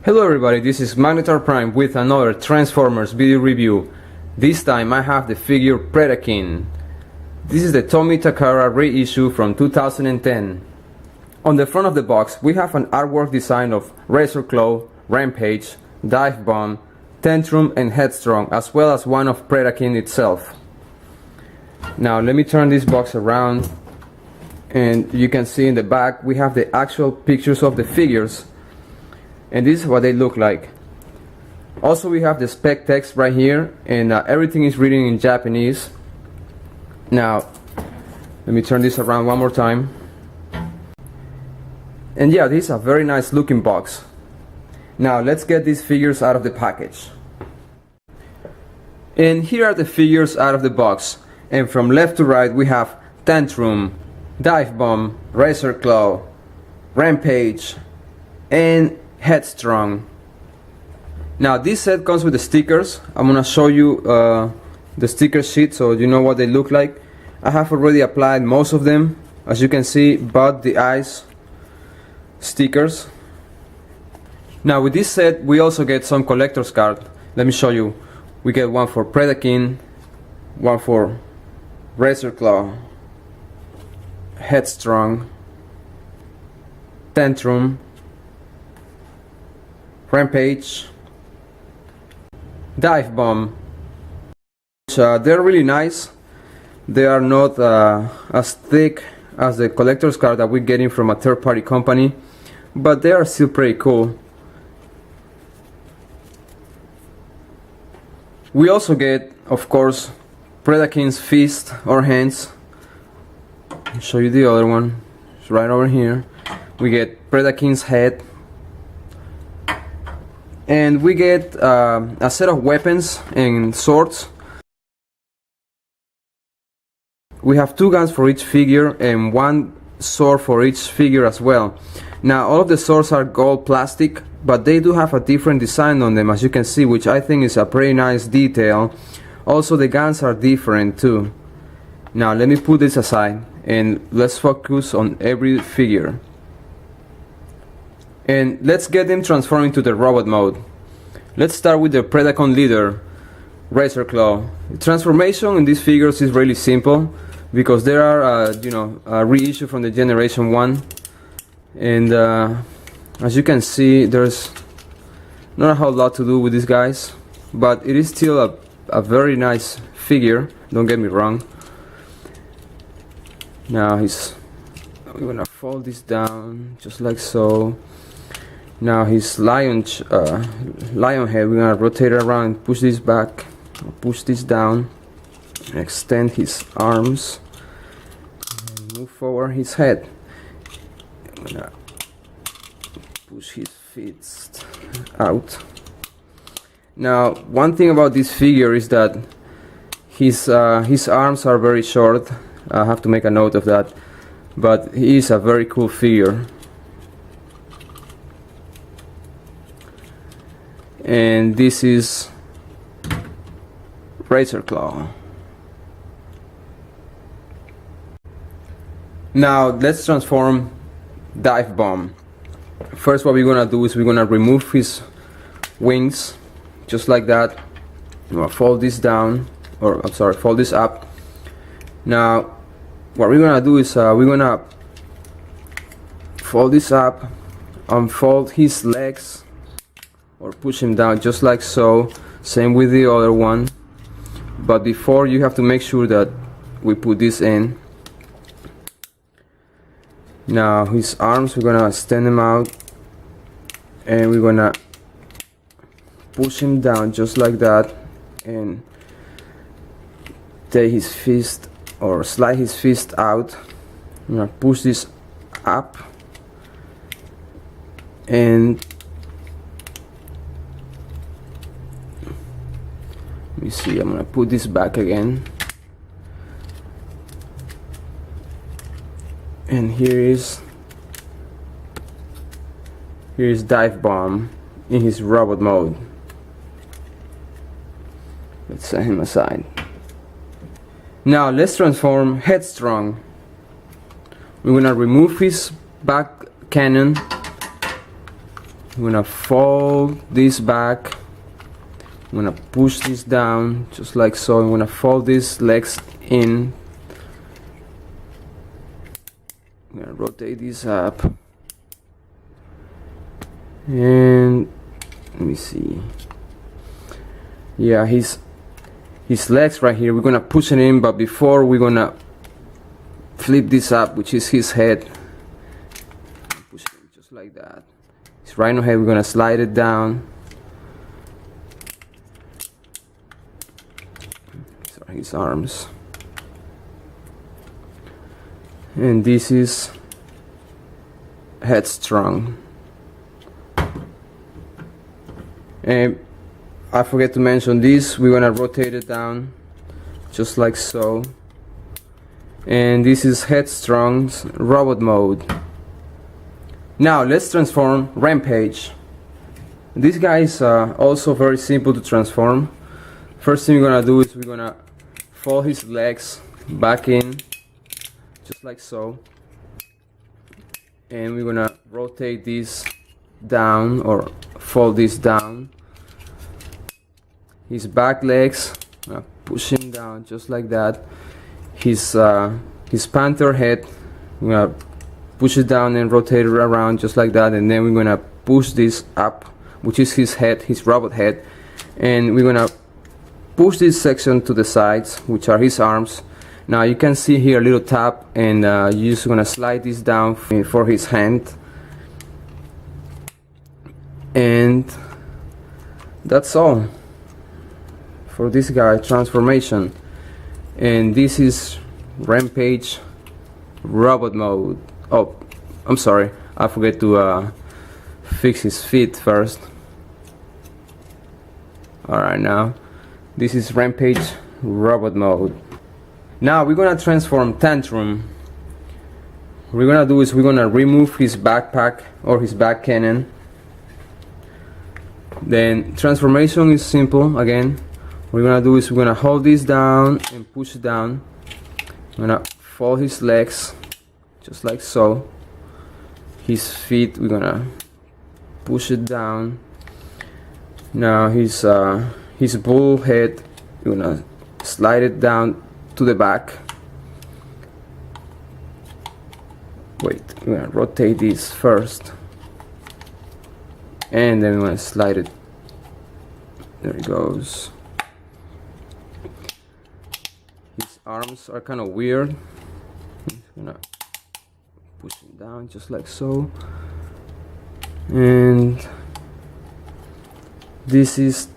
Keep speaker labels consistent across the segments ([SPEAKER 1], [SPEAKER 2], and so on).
[SPEAKER 1] Hello everybody, this is Magnetar Prime with another Transformers video review. This time I have the figure Predacon. This is the Tommy Takara reissue from 2010. On the front of the box we have an artwork design of Razorclaw, Rampage, Dive Bomb, Tantrum and Headstrong, as well as one of Predacon itself. Now let me turn this box around and you can see in the back we have the actual pictures of the figures. And this is what they look like. Also we have the spec text right here, and everything is written in Japanese. Now let me turn this around one more time. And yeah, this is a very nice looking box. Now let's get these figures out of the package. And here are the figures out of the box. And from left to right we have Tantrum, Dive Bomb, Razorclaw, Rampage, and Headstrong. Now this set comes with the stickers. I'm gonna show you the sticker sheet so you know what they look like. I have already applied most of them, as you can see, but the eyes stickers. Now with this set we also get some collector's card. Let me show you. We get one for Predacon, one for Razorclaw, Headstrong, Tantrum, Rampage, Dive Bomb. They're really nice. They are not as thick as the collector's card that we're getting from a third-party company, but they are still pretty cool. We also get, of course, Predacon's fist or hands. I'll show you the other one. It's right over here. We get Predacon's head. And we get a set of weapons and swords. We have two guns for each figure and one sword for each figure as well. Now all of the swords are gold plastic, but they do have a different design on them, as you can see, which I think is a pretty nice detail. Also the guns are different too. Now let me put this aside and let's focus on every figure. And let's get them transformed into the robot mode. Let's start with the Predacon leader, Razorclaw. The transformation in these figures is really simple because there are, a reissue from the Generation 1. And as you can see, there's not a whole lot to do with these guys, but it is still a very nice figure, don't get me wrong. Now we're gonna fold this down just like so. Now his lion head, we're gonna rotate it around and push this back, push this down, extend his arms, and move forward his head. I'm gonna push his feet out. Now one thing about this figure is that his arms are very short. I have to make a note of that, but he is a very cool figure. And this is Razorclaw. Now let's transform Dive Bomb. First what we're gonna do is we're gonna remove his wings just like that. I'm gonna fold this down, or I'm sorry, fold this up. Now what we're gonna do is we're gonna fold this up, unfold his legs, or push him down just like so. Same with the other one, but before you have to make sure that we put this in. Now his arms, we're gonna extend them out and we're gonna push him down just like that and take his fist or slide his fist out. I'm gonna push this up and let me see, I'm gonna put this back again. And here's Dive Bomb in his robot mode. Let's set him aside. Now let's transform Headstrong. We're gonna remove his back cannon I'm gonna fold this back. I'm gonna push this down just like so. I'm gonna fold these legs in. I'm gonna rotate this up. And let me see. Yeah, his legs right here, we're gonna push it in, but before we're gonna flip this up, which is his head. Push it in just like that. His rhino head, we're gonna slide it down. These are his arms. And this is Headstrong. And I forget to mention this, we're gonna rotate it down just like so. And this is Headstrong's robot mode. Now let's transform Rampage. This guy is also very simple to transform. First thing we're gonna do is we're gonna fold his legs back in just like so, and we're gonna rotate this down or fold this down. His back legs, push him down just like that. His panther head, we're gonna push it down and rotate it around just like that, and then we're gonna push this up, which is his head, his robot head, and we're gonna push this section to the sides, which are his arms. Now you can see here a little tap, and you're just gonna slide this down for his hand, and that's all for this guy transformation. And this is Rampage robot mode. Oh, I'm sorry, I forget to fix his feet first. Alright, now this is Rampage robot mode. Now we're gonna transform Tantrum. What we're gonna do is we're gonna remove his backpack or his back cannon. Then transformation is simple again. What we're gonna do is we're gonna hold this down and push it down. I'm gonna fold his legs just like so. His feet, we're gonna push it down. Now his bull head, we're gonna slide it down to the back. Wait, we're gonna rotate this first, and then we're gonna slide it. There it goes. His arms are kind of weird. I'm gonna push him down just like so. And this is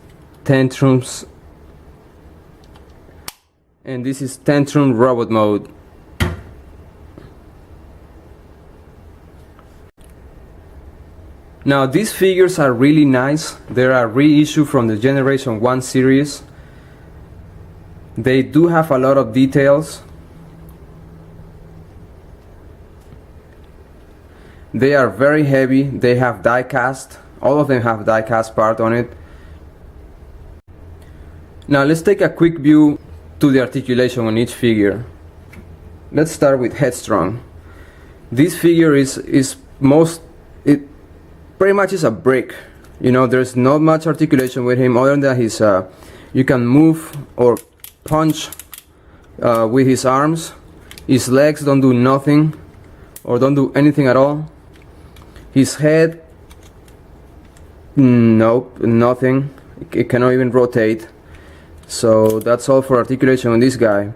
[SPEAKER 1] Tantrum's, and this is Tantrum robot mode. Now these figures are really nice. They're a reissue from the Generation 1 series. They do have a lot of details. They are very heavy. They have die cast. All of them have die cast part on it. Now let's take a quick view to the articulation on each figure. Let's start with Headstrong. This figure is pretty much is a brick. You know, there's not much articulation with him other than his you can move or punch with his arms. His legs don't do nothing or don't do anything at all. His head, nope, nothing. It cannot even rotate. So that's all for articulation on this guy.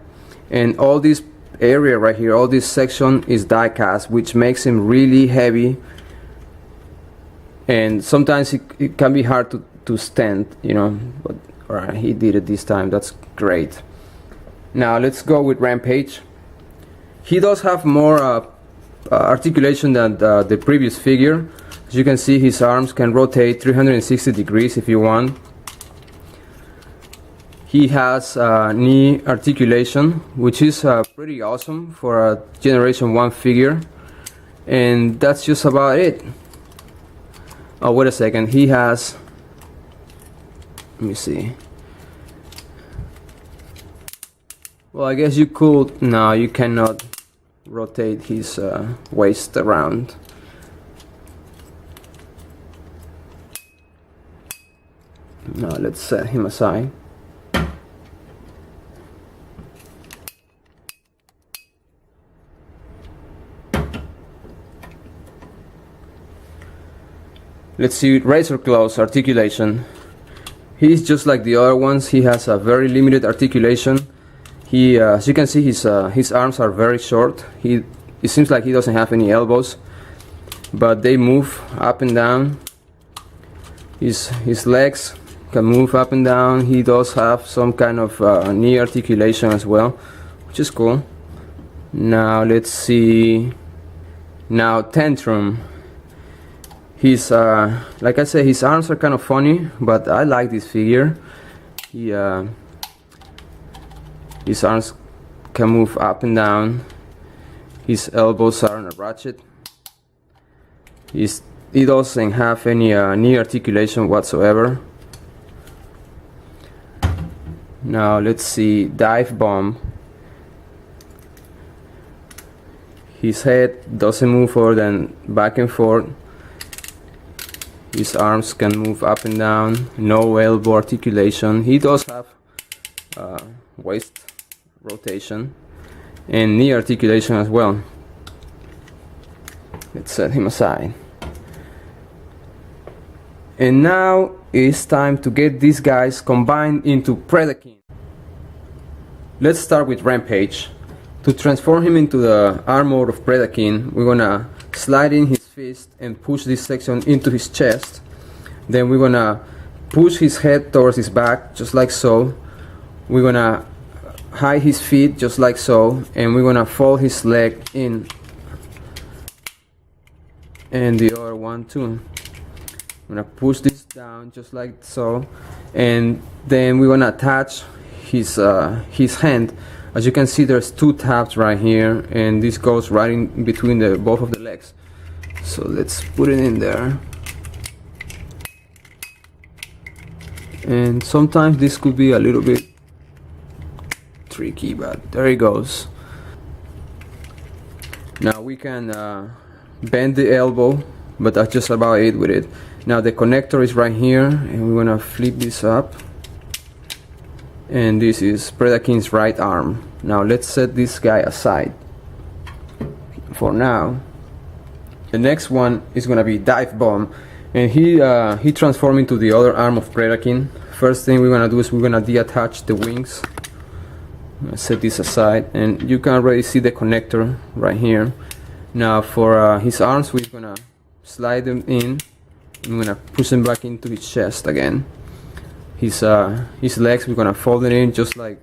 [SPEAKER 1] And all this area right here, all this section is die cast, which makes him really heavy. And sometimes it can be hard to stand, you know, but alright, he did it this time. That's great. Now let's go with Rampage. He does have more articulation than the previous figure. As you can see, his arms can rotate 360 degrees if you want. He has knee articulation, which is pretty awesome for a Generation 1 figure. And that's just about it. Oh, wait a second, he has, let me see. Well, I guess you could, no, you cannot rotate his waist around. Now let's set him aside. Let's see Razorclaw's articulation. He's just like the other ones. He has a very limited articulation. He, as you can see, his arms are very short. It seems like he doesn't have any elbows, but they move up and down. His legs can move up and down. He does have some kind of knee articulation as well, which is cool. Now let's see. Now Tantrum. He's like I said, his arms are kind of funny, but I like this figure. His arms can move up and down. His elbows are on a ratchet. He doesn't have any knee articulation whatsoever. Now let's see Dive Bomb. His head doesn't move further than back and forth. His arms can move up and down. No elbow articulation. He does have waist rotation and knee articulation as well. Let's set him aside. And now it's time to get these guys combined into Predaking. Let's start with Rampage. To transform him into the armor of Predaking, we're gonna slide in his fist and push this section into his chest. Then we're gonna push his head towards his back, just like so. We're gonna hide his feet, just like so, and we're gonna fold his leg in, and the other one too. I'm gonna push this down, just like so, and then we're gonna attach his hand. As you can see, there's two tabs right here, and this goes right in between both of the legs. So let's put it in there. And sometimes this could be a little bit tricky, but there it goes. Now we can bend the elbow, but that's just about it with it. Now the connector is right here, and we're gonna flip this up. And this is Predaking's right arm. Now let's set this guy aside for now. The next one is gonna be Dive Bomb, and he transformed into the other arm of Predaking. First thing we're gonna do is we're gonna detach the wings. I'm gonna set this aside, and you can already see the connector right here. Now for his arms, we're gonna slide them in. I'm gonna push them back into his chest again. His legs, we're gonna fold it in just like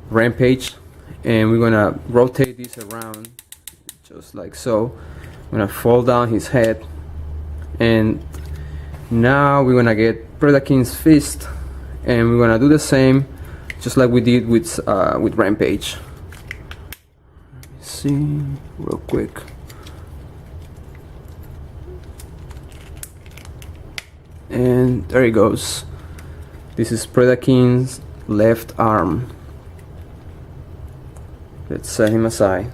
[SPEAKER 1] Rampage, and we're gonna rotate this around just like so. I'm gonna fold down his head, and now we're gonna get Predaking's fist, and we're gonna do the same just like we did with Rampage. Let's see real quick. And there he goes. This is Predaking's left arm. Let's set him aside.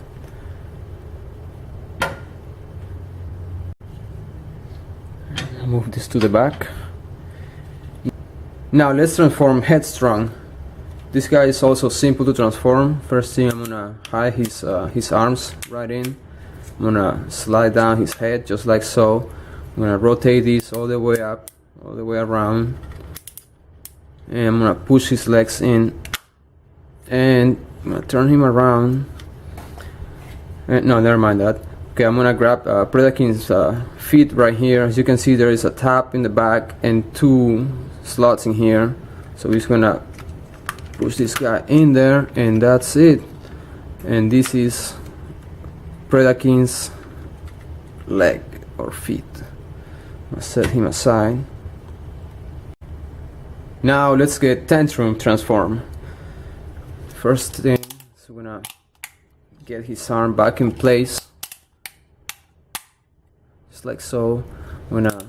[SPEAKER 1] Move this to the back. Now let's transform Headstrong. This guy is also simple to transform. First thing, I'm gonna hide his arms right in. I'm gonna slide down his head just like so. I'm gonna rotate this all the way up, all the way around, and I'm gonna push his legs in, and I'm gonna turn him around. No, never mind that. Okay, I'm gonna grab Predaking's feet right here. As you can see, there is a tab in the back and two slots in here. So we're just gonna push this guy in there, and that's it. And this is Predaking's leg or feet. I'll set him aside. Now let's get Tantrum Transform. First thing is we're gonna get his arm back in place, just like so. We're gonna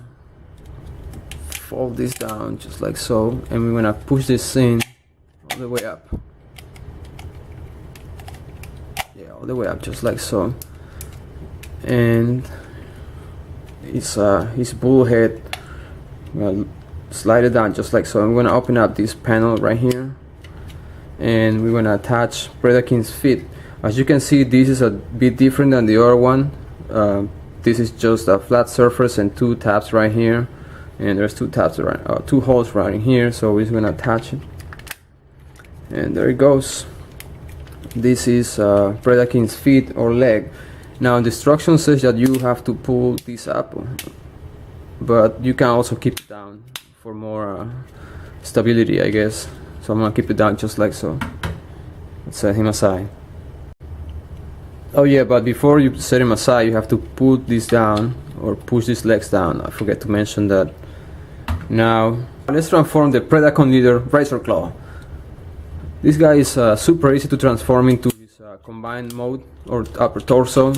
[SPEAKER 1] fold this down just like so, and we're gonna push this in all the way up. Yeah, all the way up just like so. And his bull head, we're gonna slide it down just like so. I'm gonna open up this panel right here, and we're gonna attach Predakin's feet. As you can see, this is a bit different than the other one. This is just a flat surface and two tabs right here, and there's two tabs right, two holes right in here. So we're just gonna attach it, and there it goes. This is Predakin's feet or leg. Now the instruction says that you have to pull this up, but you can also keep it down for more stability, I guess. So I'm gonna keep it down just like so. Let's set him aside. Oh yeah, but before you set him aside, you have to put this down or push these legs down. I forget to mention that. Now let's transform the Predacon leader, Razorclaw. This guy is super easy to transform into his combined mode or upper torso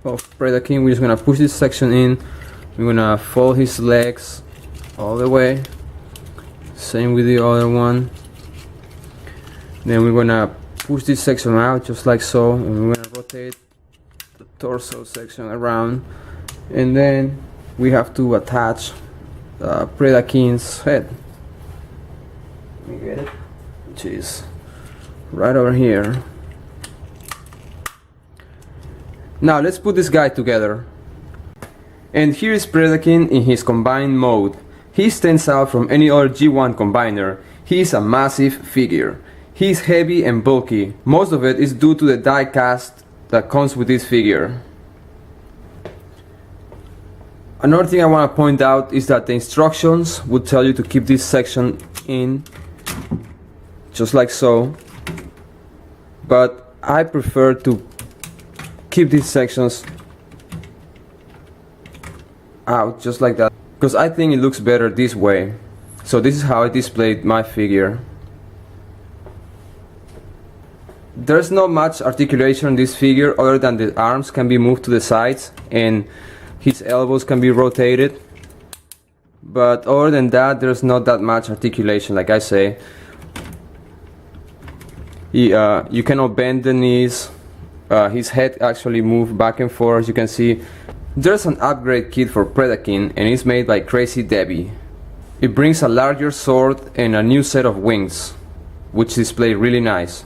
[SPEAKER 1] of Predaking. We're just gonna push this section in. We're gonna fold his legs all the way. Same with the other one. Then we're gonna push this section out just like so, and we're gonna rotate the torso section around, and then we have to attach Predakin's head. Let me get it, which is right over here. Now let's put this guy together. And here is Predakin in his combined mode. He stands out from any other G1 combiner. He is a massive figure. He is heavy and bulky. Most of it is due to the die cast that comes with this figure. Another thing I want to point out is that the instructions would tell you to keep this section in just like so, but I prefer to keep these sections out just like that, because I think it looks better this way. So this is how I displayed my figure. There's not much articulation in this figure other than the arms can be moved to the sides and his elbows can be rotated, but other than that there's not that much articulation. Like I say, you cannot bend the knees. His head actually moves back and forth. You can see there's an upgrade kit for Predakin, and it's made by Crazy Debbie. It brings a larger sword and a new set of wings, which display really nice.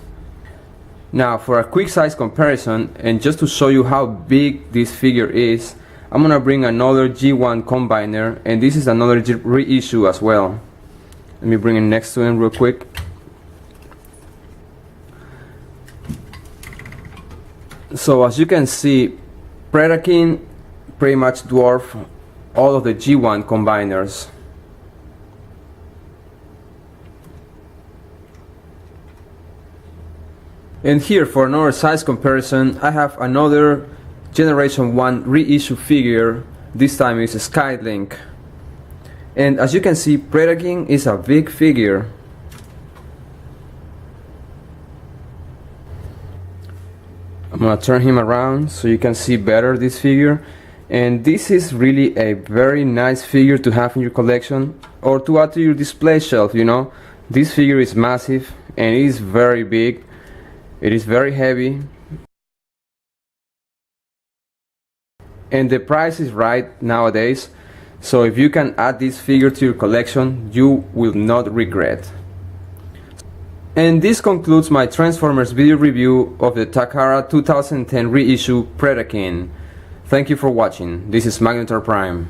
[SPEAKER 1] Now for a quick size comparison, and just to show you how big this figure is, I'm gonna bring another G1 combiner, and this is another reissue as well. Let me bring it next to him real quick. So as you can see, Predakin pretty much dwarf all of the G1 combiners. And here for another size comparison, I have another Generation 1 reissue figure. This time it's Skylink. And as you can see, Predaking is a big figure. I'm gonna turn him around so you can see better this figure. And this is really a very nice figure to have in your collection or to add to your display shelf, you know. This figure is massive and it is very big. It is very heavy. And the price is right nowadays. So if you can add this figure to your collection, you will not regret. And this concludes my Transformers video review of the Takara 2010 reissue Predakin. Thank you for watching. This is Magnetar Prime.